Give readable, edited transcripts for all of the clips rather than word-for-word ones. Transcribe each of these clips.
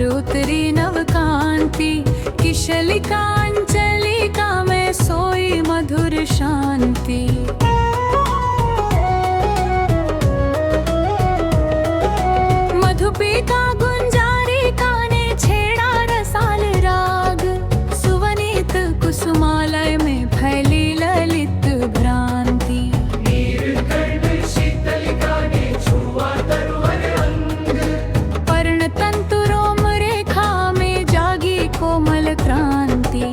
परोतरी नवकांति। किशलिकांचलिका में सोई मधुर शांति। मधुपिका गुंजारिका ने छेड़ा रसाल राग। सुवनीत कुसुमालय में फैली ललित भ्रांति। नीलकंठ शीतलिका ने छुआ तरुवर अंग। पर्णतंतु रोम रेखा में जागी कोमल क्रांति।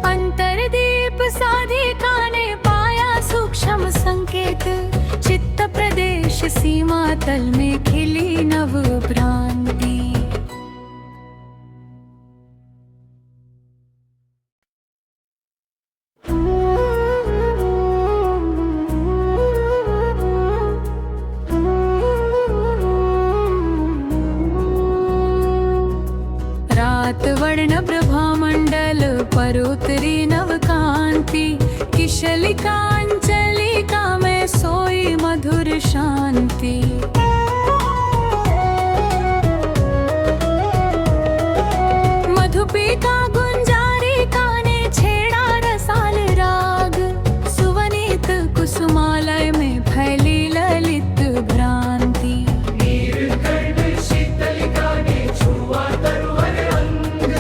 अंतरदीप साधिका ने पाया सूक्ष्म संकेत। चित्त प्रदेश सीमा तल में खिली नव भ्रांति। रात वर्ण प्रभामंडल परोतरी नवकांति। किशलिकांचलिका में सोई मधुर शांति। मधुपिका गुंजारिका ने छेड़ा रसाल राग। सुवनीत कुसुमालय में फैली ललित भ्रांति। नीलकंठ शीतलिका ने छुआ तरुवर अंग।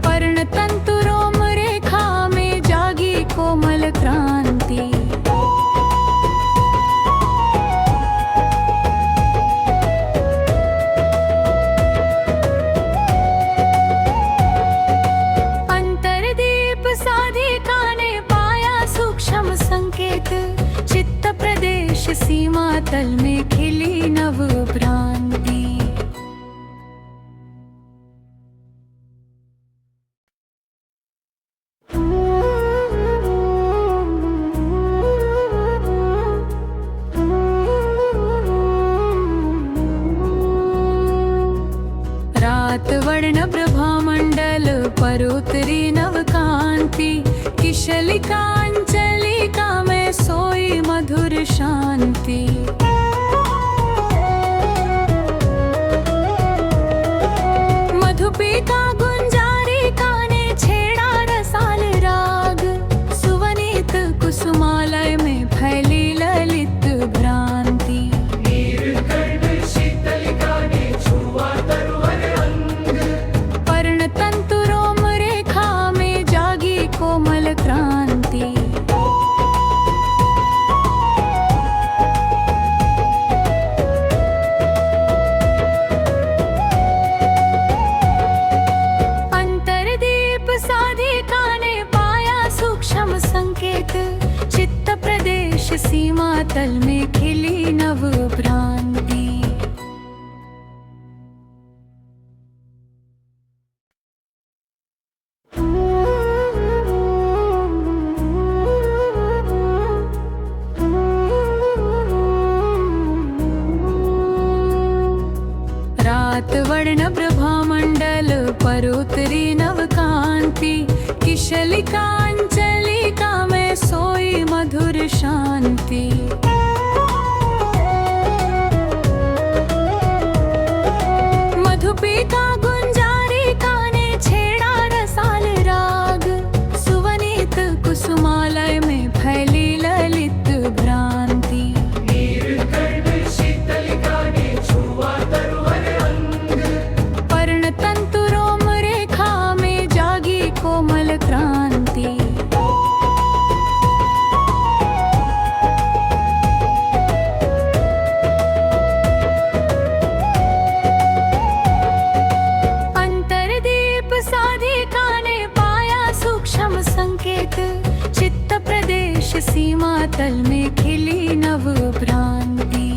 पर्णतंतु रोम रेखा में जागी कोमल क्रांति। अंतरदीप साधिका ने पाया सूक्ष्म संकेत। चित्त प्रदेश सीमा तल में खिली नव भ्रांति। रात वर्ण प्रभामंडल परोतरी नवकांति। किशलिकांचलिका में सोई मधुर शांति। मधुपिका गुंजारिका ने छेड़ा रसाल राग। सुवनीत कुसुमालय में फैली ललित भ्रांति। नीलकंठ शीतलिका ने छुआ तरुवर अंग। पर्णतंतु रोम रेखा में जागी कोमल क्रांति। अंतरदीप साधिका ने पाया सूक्ष्म संकेत। चित्त प्रदेश सीमा तल में खिली नव भ्रांति। रात वर्ण प्रभामंडल परोतरी नवकांति। किशलिकांचलिका में सोई मधुर शांति। मधुपिका गुंजारिका ने छेड़ा रसाल राग। सुवनीत कुसुमालय में फैली ललित भ्रांति। नीलकंठ शीतलिका ने छुआ तरुवर अंग। पर्णतंतु रोम रेखा में जागी कोमल क्रांति। अंतरदीप साधिका ने पाया सूक्ष्म संकेत। चित्त प्रदेश सीमा तल में खिली नव भ्रांति।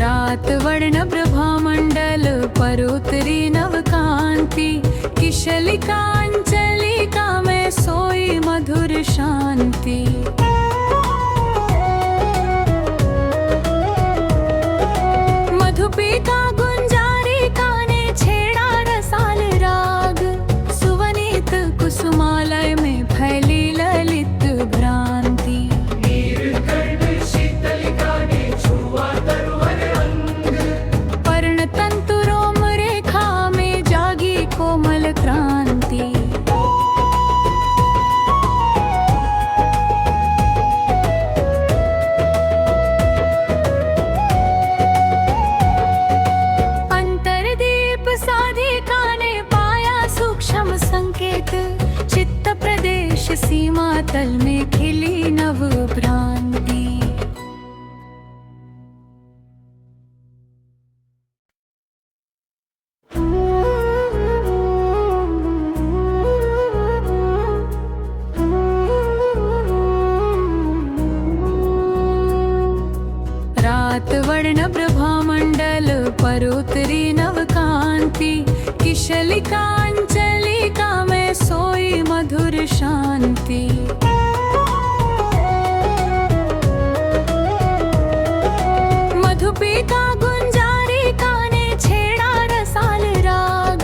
रात वर्ण प्रभामंडल परोतरी नवकांति। किशलिकांचलिका में सोई शांति। मधुपिका गुंजारी काने छेड़ा रसाल राग, सुवनीत कुसुमालय में फैली ललित भ्रांति। नीलकंठ शीतलिका ने छुआ तरुवर अंग, पर्ण तंतु रोम रेखा में जागी कोमल क्रांति। अंतरदीप साधिका ने पाया सूक्ष्म संकेत, चित्त प्रदेश सीमा तल में खिली नव भ्रांति। रात वर्ण प्रभामंडल पर उतरी नवकांति, किशलिकांचलिका में सोई मधुर शांति। मधुपिका गुंजारी काने छेड़ा रसाल राग,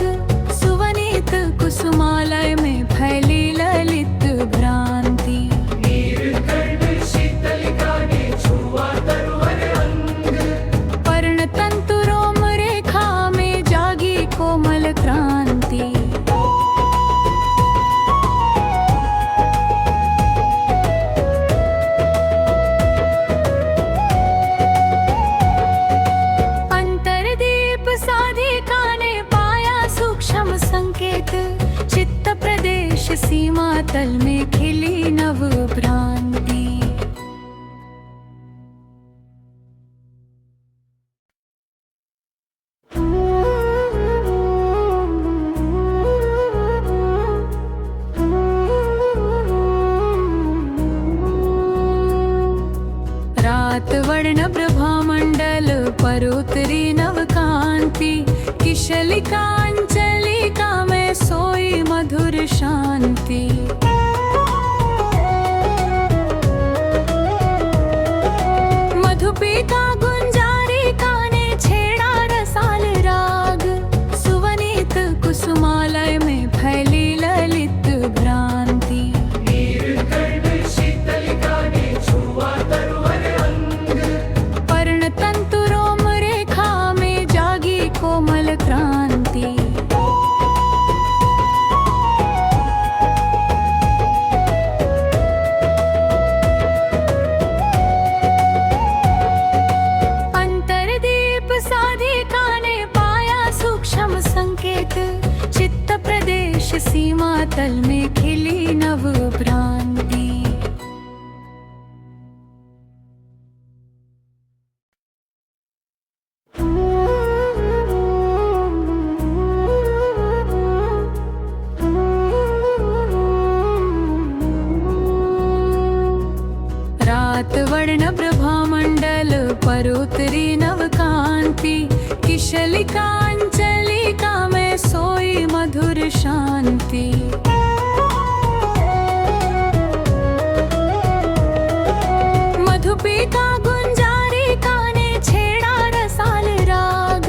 सुवनीत कुसुमालय में फैली ललित भ्रांति। नीलकंठ शीतलिका ने छुआ तरुवर अंग, पर्ण तंतु रोम रेखा में जागी कोमल क्रांति। अंतरदीप साधिका ने पाया सूक्ष्म संकेत, चित्त प्रदेश सीमा तल में खिली नव भ्रांति। रात वर्ण प्रभामंडल पर उतरी नवकांति, किशलिकांचलिका में सोई मधुर शांति। मधुपिका गुंजारी काने छेड़ा रसाल राग, सुवनीत कुसुमालय में फैली ललित भ्रांति। नीलकंठ शीतलिका ने छुआ तरुवर अंग, पर्ण तंतु रोम रेखा में जागी कोमल क्रांति। अंतरदीप साधिका ने पाया सूक्ष्म संकेत, चित्त प्रदेश सीमा तल में खिली नव भ्रांति। रात वर्ण प्रभामंडल पर उतरी नवकांति, किशलिकांचलिका में सोई मधुर शांति। मधुपिका गुंजारी काने छेड़ा रसाल राग,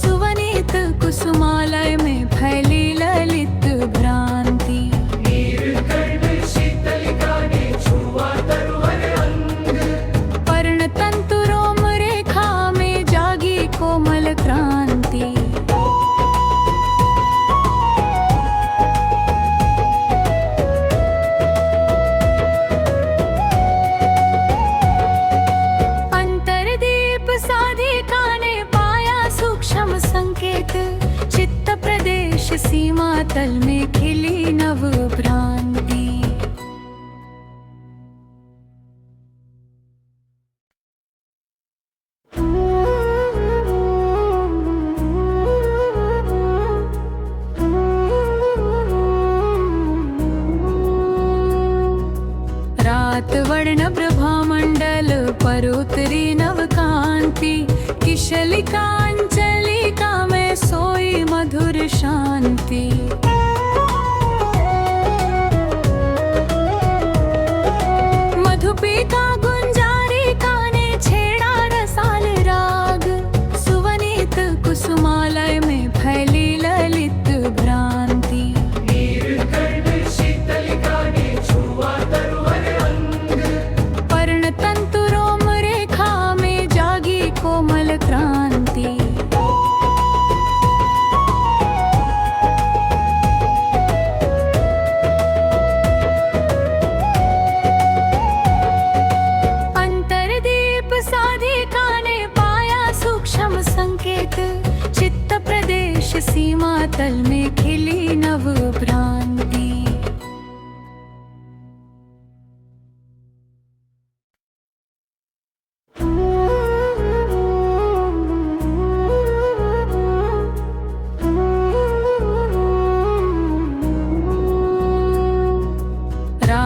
सुवनीत कुसुमालय में फैली ललित भ्रांति। नीलकंठ शीतलिका ने छुआ तरुवर अंग, पर्ण तंतु रोम रेखा में जागी कोमल क्रांति। अंतरदीप साधिका ने पाया सूक्ष्म संकेत, चित्त प्रदेश सीमा तल में खिली नव भ्रांति। रात वर्ण प्रभामंडल पर उतरी नवकांति, किशलिकांचलिका में सोई मधुर शांति।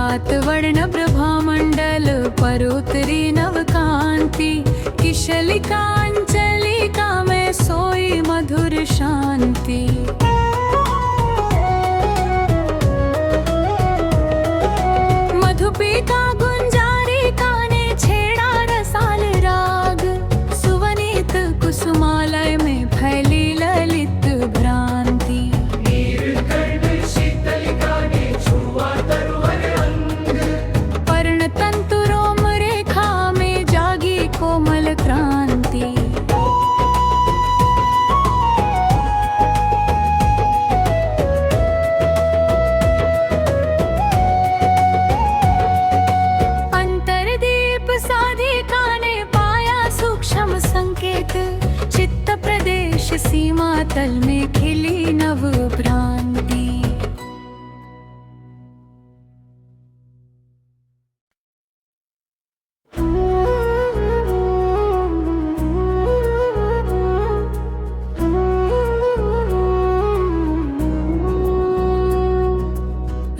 रात वर्ण प्रभामंडल परोतरी नवकांति किशलिकांचलिका में सोई मधुर शांति। मधुपिका गुंजारिका ने छेड़ा रसाल राग, सुवनीत कुसुमालय में फैली ललित भ्रांति। नीलकंठ शीतलिका ने छुआ तरुवर अंग, पर्ण तंतु रोम रेखा में जागी कोमल क्रांति। अंतरदीप साधिका ने पाया सूक्ष्म संकेत, चित्त प्रदेश सीमा तल में खिली नव भ्रांति।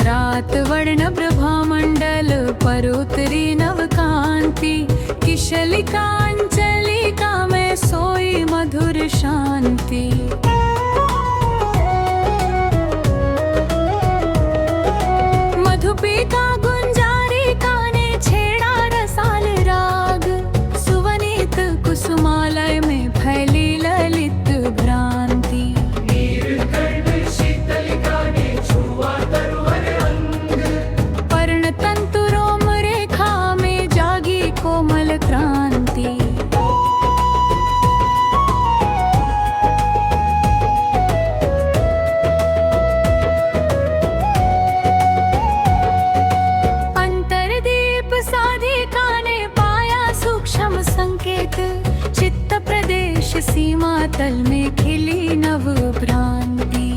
रात वर्ण प्रभामंडल परोतरी नवकांति किशलिकांचलिका में सोई मधुर शांति। मधुपिका गुंजारिका ने छेड़ा रसाल राग, सुवनीत कुसुमालय में फैली ललित भ्रांति। नीलकंठ शीतलिका ने छुआ तरुवर अंग, पर्ण तंतु रोम रेखा में जागी कोमल क्रांति। अंतरदीप साधिका ने पाया सूक्ष्म संकेत, चित्त प्रदेश सीमा तल में खिली नव भ्रांति।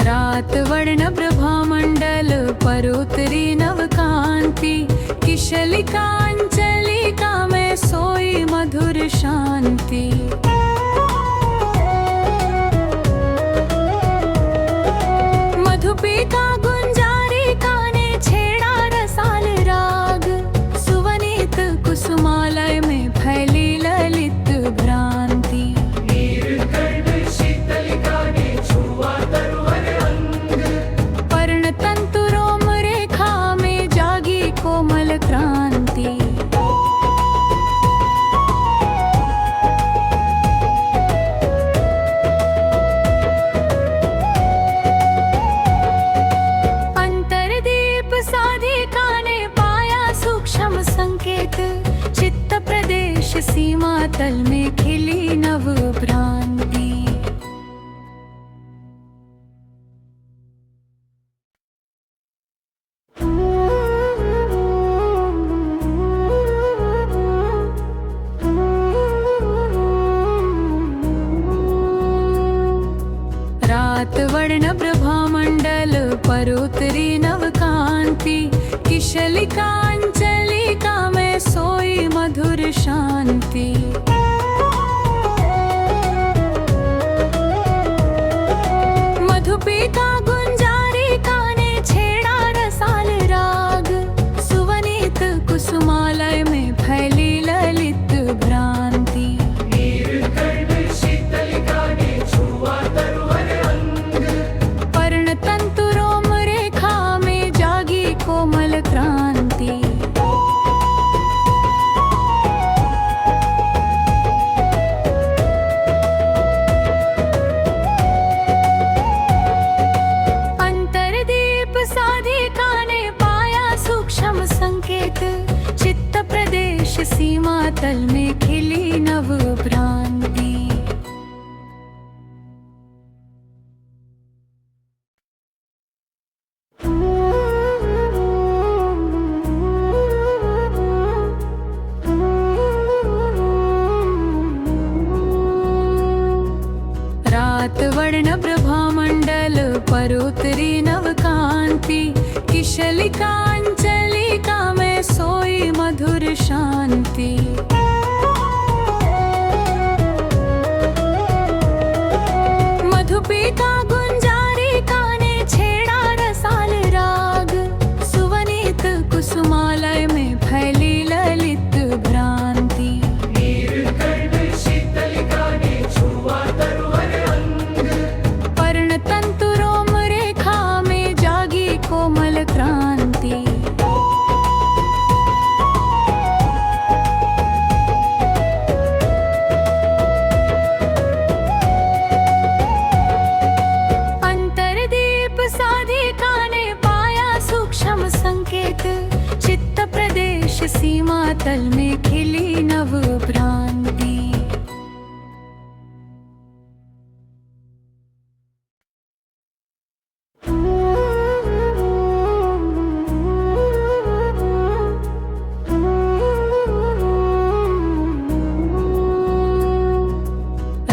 रात वर्ण प्रभामंडल परोतरी नवकांति किशलिकांचलिका में सोई मधुर शांति। मधुपिका गुंजारिका ने छेड़ा रसाल राग, सुवनीत कुसुमालय में फैली ललित भ्रांति। नीलकंठ शीतलिका ने छुआ तरुवर अंग, पर्ण तंतु रोम रेखा में जागी कोमल क्रांति। अंतरदीप साधिका ने पाया सूक्ष्म संकेत, चित्त प्रदेश सीमा तल में खिली नव भ्रांति। रात वर्ण प्रभामंडल परोतरी नवकांति किशलिकांचलिका में सोई मधुर शांति। मधुपिका गुंजारिका ने छेड़ा रसाल राग, सुवनीत कुसुमालय में फैली ललित भ्रांति। नीलकंठ शीतलिका ने छुआ तरुवर अंग, पर्ण तंतु रोम रेखा में जागी कोमल क्रांति। अंतरदीप साधिका ने पाया सूक्ष्म संकेत, चित्त प्रदेश सीमा तल में खिली नव भ्रांति। रात वर्ण प्रभामंडल परोतरी नवकांति किश किशलिकांचलिका में सोई मधुर शांति। मधुपिका गुंजारिका ने छेड़ा रसाल राग, सुवनीत कुसुमालय में फैली ललित भ्रांति। नीलकंठ शीतलिका ने छुआ तरुवर अंग, पर्णतंतु रोम रेखा में जागी कोमल क्रांति। अंतरदीप साधिका ने पाया सूक्ष्म संकेत, चित्त प्रदेश सीमा तल में खिली नव भ्रांति।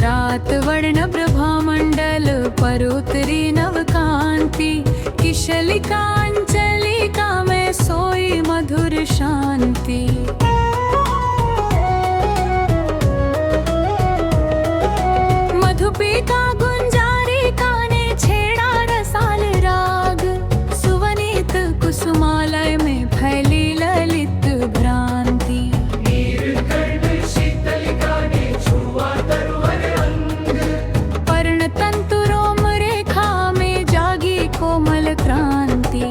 रात वर्ण प्रभामंडल पर उतरी नव कांति, किशलिकांचलिका में सोई मधुर शांति। मधुपिका गुंजारिका ने छेड़ा रसाल राग, सुवनीत कुसुमालय में फैली ललित भ्रांति। नीलकंठ शीतलिका ने छुआ तरुवर अंग, पर्णतंतु रोम रेखा में जागी कोमल क्रांति।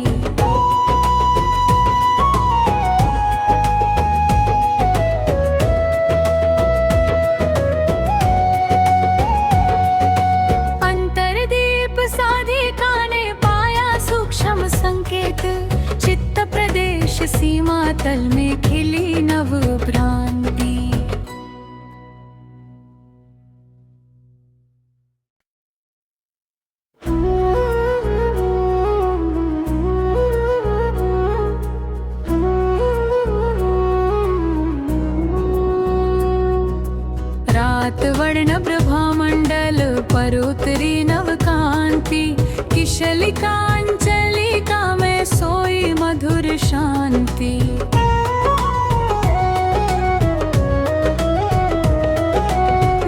अंतरदीप साधिका ने पाया सूक्ष्म संकेत, चित्त प्रदेश सीमा तल में खिली नव भ्रांति। रात वर्ण प्रभामंडल पर उतरी नव कांति, किशलिकांचलिका में सोई मधुर शांति।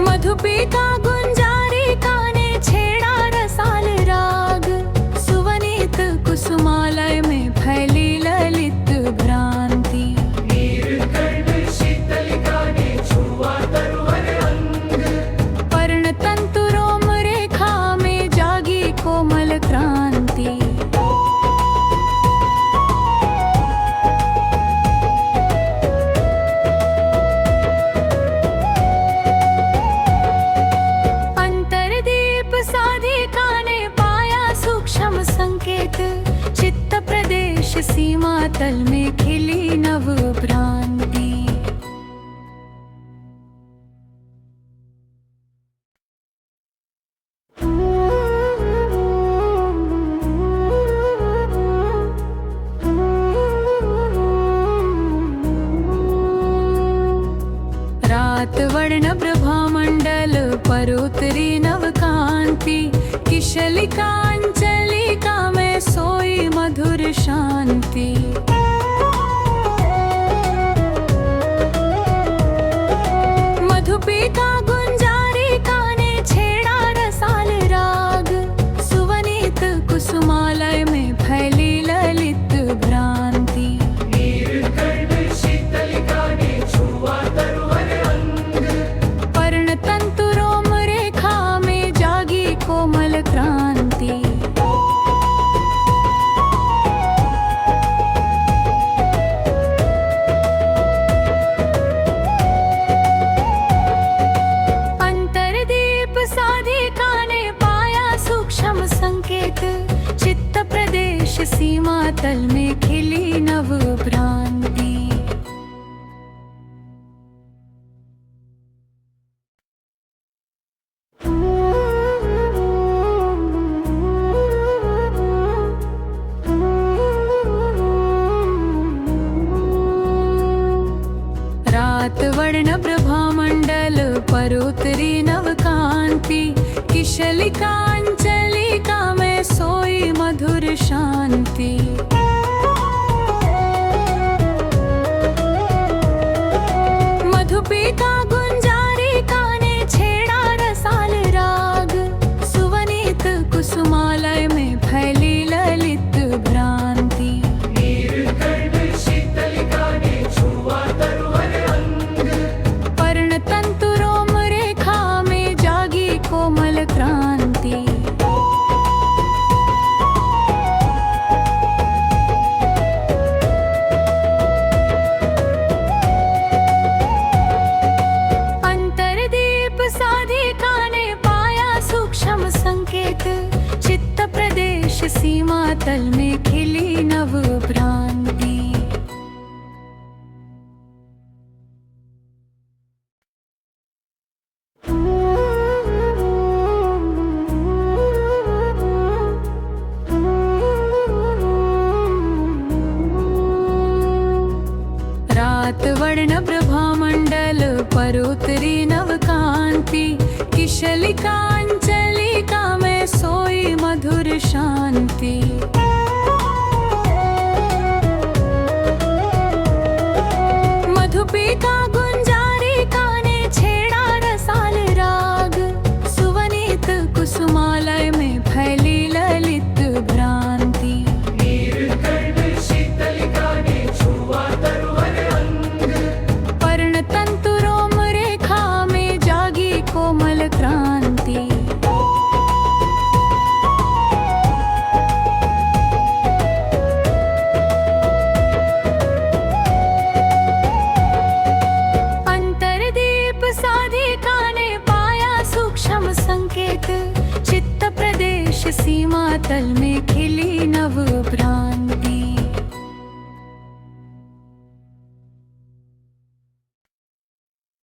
मधुपिका गुंजारिका ने छेड़ा रसाल राग, सुवनीत कुसुमालय में फैली ललित भ्रांति। नीलकंठ शीतलिका ने छुआ तरुवर अंग, पर्णतंतु रोम रेखा में जागी कोमल क्रांति। अंतरदीप साधिका ने पाया सूक्ष्म संकेत, चित्त प्रदेश सीमा तल में खिली नव भ्रांति। रात वर्ण प्रभामंडल पर उतरी नव कांति, किशलिकांचलिका में सोई मधुर शांति। मधुपिका गुंजारिका ने छेड़ा रसाल राग, सुवनीत कुसुमालय में फैली ललित भ्रांति। नीलकंठ शीतलिका ने छुआ तरुवर अंग, पर्णतंतु रोम रेखा में जागी कोमल क्रांति। अंतरदीप साधिका ने पाया सूक्ष्म संकेत, चित्त प्रदेश सीमा तल में खिली नव भ्रांति। रात वर्ण प्रभामंडल पर उतरी नव कांति, किशलिकांचलिका में सोई मधुर शांति। पार उतरी नव कांति, किशलिकांचलिका में सोई मधुर शांति। मधुपिका गुंजारिका ने छेड़ा रसाल राग, सुवनीत कुसुमालय में फैली ललित भ्रांति। नीलकंठ शीतलिका ने छुआ तरुवर अंग, पर्ण तंतु रोम रेखा में जागी कोमल क्रांति। अंतरदीप साधिका ने पाया सूक्ष्म संकेत, चित्त प्रदेश सीमा तल में खिली नव भ्रांति।